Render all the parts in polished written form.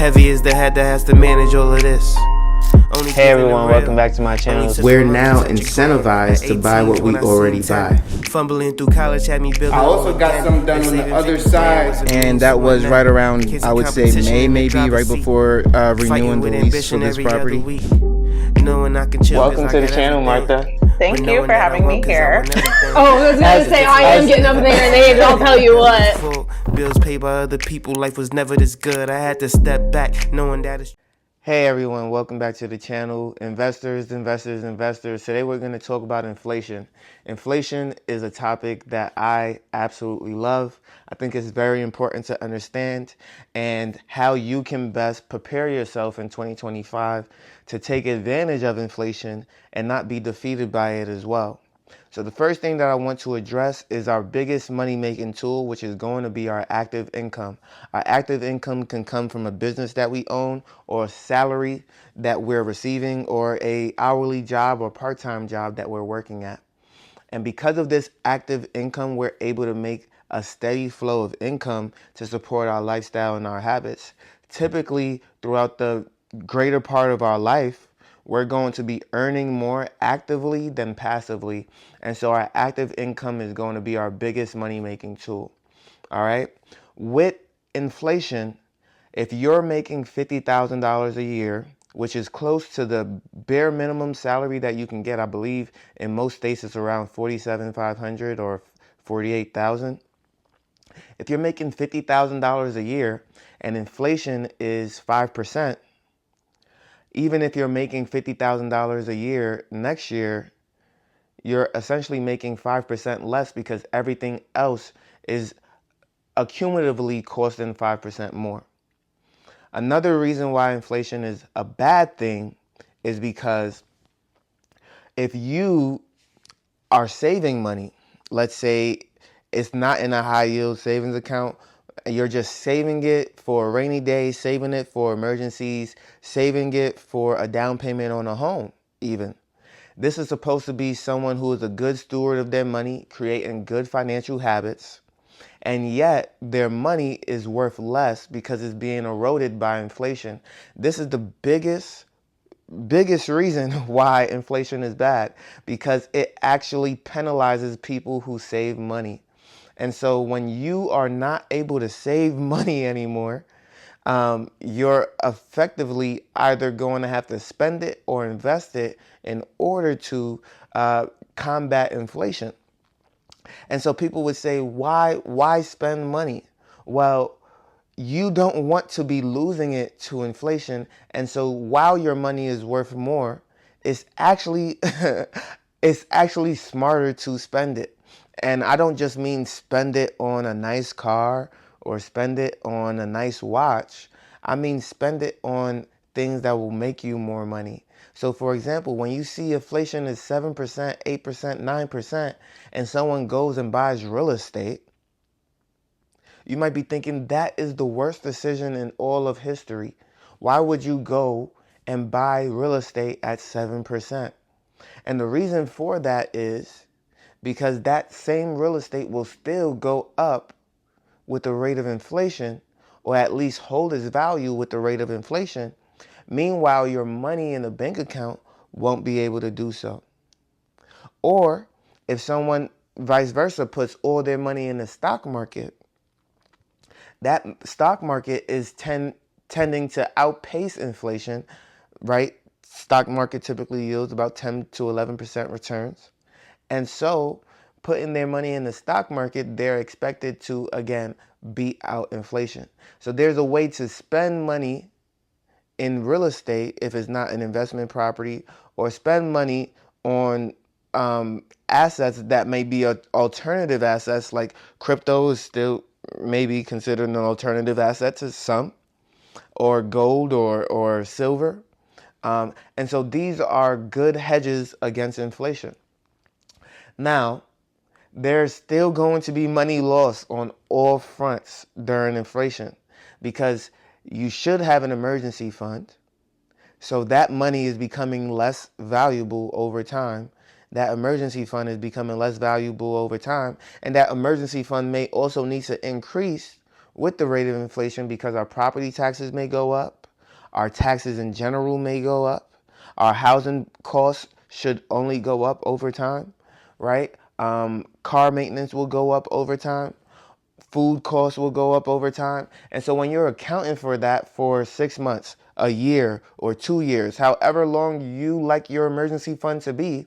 Heavy is the head that has to manage all of this. Hey everyone, welcome back to my channel. We're now incentivized to buy what we already buy. Fumbling through college had me building. I also got some done on the other side. And that was right around, I would say, May maybe, right before renewing the lease for this property. Welcome to the channel, Martha. Thank you for having me here. Oh, I was going to say, I am getting up in their names, I'll tell you what. Bills paid by other people, life was never this good. I had to step back, knowing that it's... Hey everyone, welcome back to the channel. Investors. Today we're going to talk about inflation. Inflation is a topic that I absolutely love. I think it's very important to understand and how you can best prepare yourself in 2025 to take advantage of inflation and not be defeated by it as well. So the first thing that I want to address is our biggest money-making tool, which is going to be our active income. Our active income can come from a business that we own, or a salary that we're receiving, or an hourly job or part-time job that we're working at. And because of this active income, we're able to make a steady flow of income to support our lifestyle and our habits. Typically, throughout the greater part of our life, we're going to be earning more actively than passively. And so our active income is going to be our biggest money-making tool. All right. With inflation, if you're making $50,000 a year, which is close to the bare minimum salary that you can get, I believe in most states it's around $47,500 or $48,000. If you're making $50,000 a year and inflation is 5%, even if you're making $50,000 a year next year, you're essentially making 5% less because everything else is accumulatively costing 5% more. Another reason why inflation is a bad thing is because if you are saving money, let's say it's not in a high yield savings account, you're just saving it for a rainy day, saving it for emergencies, saving it for a down payment on a home even. This is supposed to be someone who is a good steward of their money, creating good financial habits, and yet their money is worth less because it's being eroded by inflation. This is the biggest reason why inflation is bad, because it actually penalizes people who save money. And so when you are not able to save money anymore, you're effectively either going to have to spend it or invest it in order to combat inflation. And so people would say, why spend money? Well, you don't want to be losing it to inflation. And so while your money is worth more, it's actually it's actually smarter to spend it. And I don't just mean spend it on a nice car or spend it on a nice watch. I mean spend it on things that will make you more money. So for example, when you see inflation is 7%, 8%, 9%, and someone goes and buys real estate, you might be thinking that is the worst decision in all of history. Why would you go and buy real estate at 7%? And the reason for that is because that same real estate will still go up with the rate of inflation, or at least hold its value with the rate of inflation. Meanwhile, your money in the bank account won't be able to do so. Or if someone, vice versa, puts all their money in the stock market, that stock market is tending to outpace inflation, right? Stock market typically yields about 10 to 11% returns. And so putting their money in the stock market, they're expected to, again, beat out inflation. So there's a way to spend money in real estate if it's not an investment property, or spend money on assets that may be alternative assets, like crypto is still maybe considered an alternative asset to some, or gold or silver. And so these are good hedges against inflation. Now, there's still going to be money lost on all fronts during inflation, because you should have an emergency fund. So that money is becoming less valuable over time. That emergency fund is becoming less valuable over time. And that emergency fund may also need to increase with the rate of inflation because our property taxes may go up, our taxes in general may go up, our housing costs should only go up over time, right? Car maintenance will go up over time. Food costs will go up over time. And so when you're accounting for that for 6 months, a year, or 2 years, however long you like your emergency fund to be,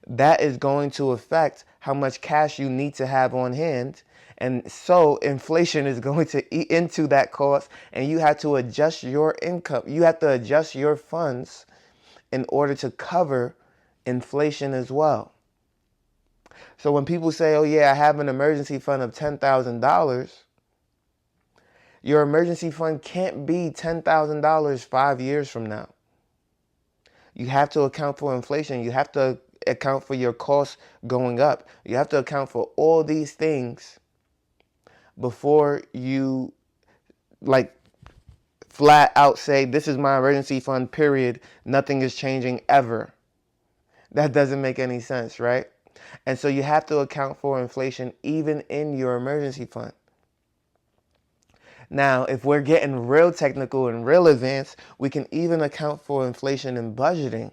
that is going to affect how much cash you need to have on hand. And so inflation is going to eat into that cost, and you have to adjust your income. You have to adjust your funds in order to cover inflation as well. So when people say, oh yeah, I have an emergency fund of $10,000, your emergency fund can't be $10,000 5 years from now. You have to account for inflation. You have to account for your costs going up. You have to account for all these things before you like flat out say, this is my emergency fund, period. Nothing is changing ever. That doesn't make any sense, right? And so you have to account for inflation even in your emergency fund. Now, if we're getting real technical and real advanced, we can even account for inflation in budgeting.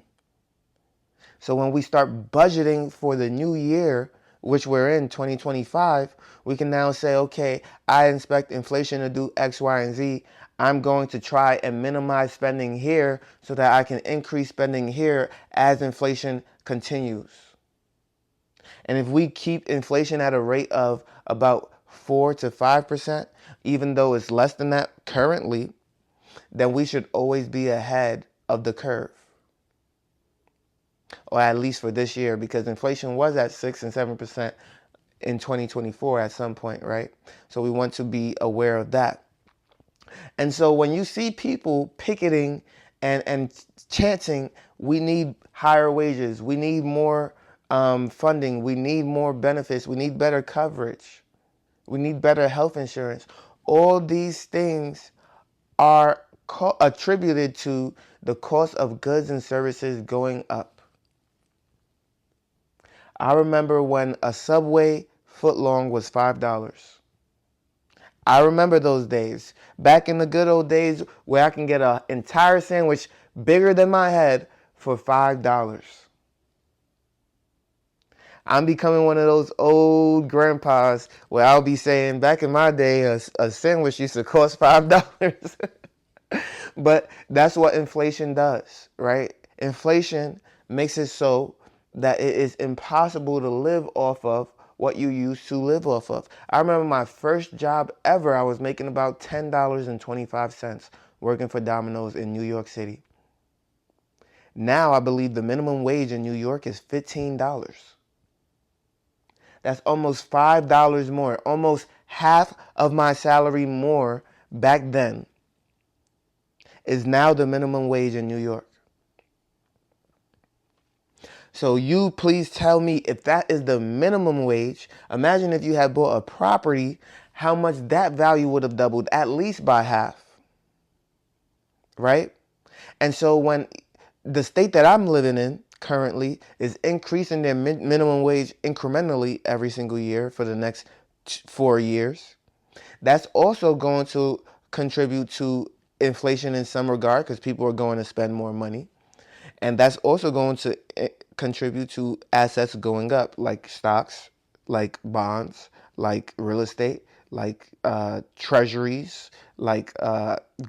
So when we start budgeting for the new year, which we're in 2025, we can now say, okay, I expect inflation to do X, Y, and Z. I'm going to try and minimize spending here so that I can increase spending here as inflation continues. And if we keep inflation at a rate of about 4 to 5%, even though it's less than that currently, then we should always be ahead of the curve. Or at least for this year, because inflation was at 6 and 7% in 2024 at some point, right? So we want to be aware of that. And so when you see people picketing and chanting, we need higher wages, we need more funding, we need more benefits, we need better coverage, we need better health insurance. All these things are attributed to the cost of goods and services going up. I remember when a Subway footlong was $5. I remember those days. Back in the good old days where I can get an entire sandwich bigger than my head for $5. I'm becoming one of those old grandpas where I'll be saying, back in my day, a sandwich used to cost $5. But that's what inflation does, right? Inflation makes it so that it is impossible to live off of what you used to live off of. I remember my first job ever, I was making about $10.25 working for Domino's in New York City. Now I believe the minimum wage in New York is $15. That's almost $5 more, almost half of my salary more back then is now the minimum wage in New York. So you please tell me, if that is the minimum wage, imagine if you had bought a property, how much that value would have doubled, at least by half, right? And so when the state that I'm living in currently is increasing their minimum wage incrementally every single year for the next 4 years, that's also going to contribute to inflation in some regard because people are going to spend more money. And that's also going to contribute to assets going up, like stocks, like bonds, like real estate, like treasuries, like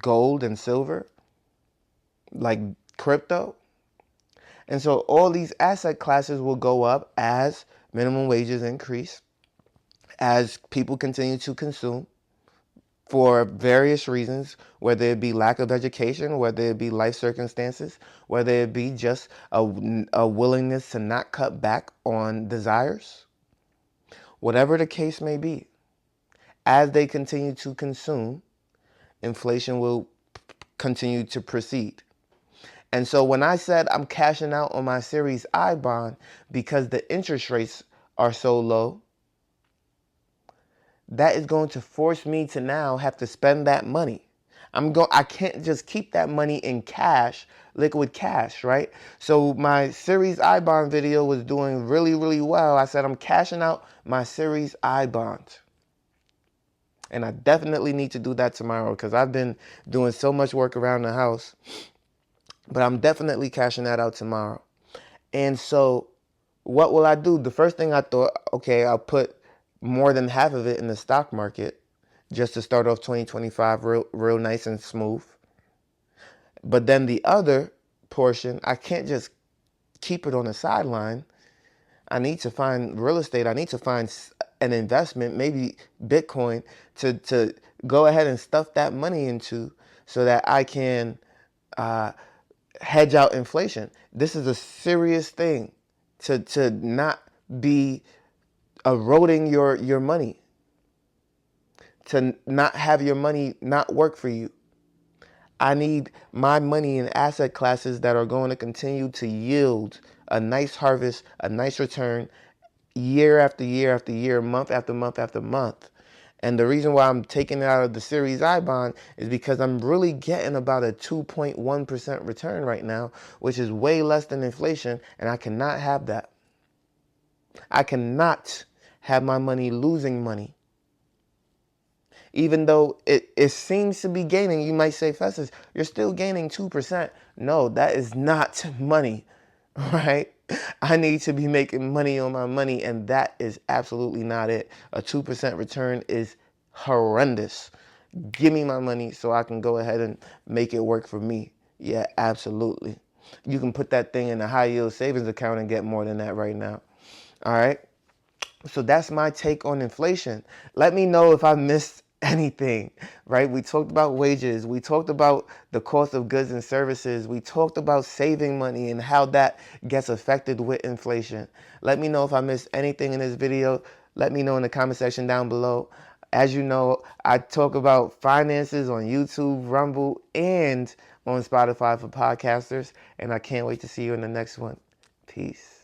gold and silver, like crypto. And so all these asset classes will go up as minimum wages increase, as people continue to consume for various reasons, whether it be lack of education, whether it be life circumstances, whether it be just a willingness to not cut back on desires. Whatever the case may be, as they continue to consume, inflation will continue to proceed. And so when I said I'm cashing out on my Series I bond because the interest rates are so low, that is going to force me to now have to spend that money. I can't just keep that money in cash, liquid cash, right? So my Series I bond video was doing really, really well. I said I'm cashing out my Series I bond. And I definitely need to do that tomorrow because I've been doing so much work around the house. But I'm definitely cashing that out tomorrow. And so what will I do? The first thing I thought, okay, I'll put more than half of it in the stock market just to start off 2025 real nice and smooth. But then the other portion, I can't just keep it on the sideline. I need to find real estate. I need to find an investment, maybe Bitcoin, to go ahead and stuff that money into so that I can hedge out inflation. This is a serious thing to not be eroding your money, to not have your money not work for you. I need my money in asset classes that are going to continue to yield a nice harvest, a nice return year after year after year, month after month after month. And the reason why I'm taking it out of the Series I bond is because I'm really getting about a 2.1% return right now, which is way less than inflation, and I cannot have that. I cannot have my money losing money. Even though it seems to be gaining, you might say, Festus, you're still gaining 2%. No, that is not money, right? I need to be making money on my money, and that is absolutely not it. A 2% return is horrendous. Give me my money so I can go ahead and make it work for me. Yeah, absolutely. You can put that thing in a high yield savings account and get more than that right now. All right. So that's my take on inflation. Let me know if I missed anything, right? We talked about wages. We talked about the cost of goods and services. We talked about saving money and how that gets affected with inflation. Let me know if I missed anything in this video. Let me know in the comment section down below. As you know, I talk about finances on YouTube, Rumble, and on Spotify for podcasters. And I can't wait to see you in the next one. Peace.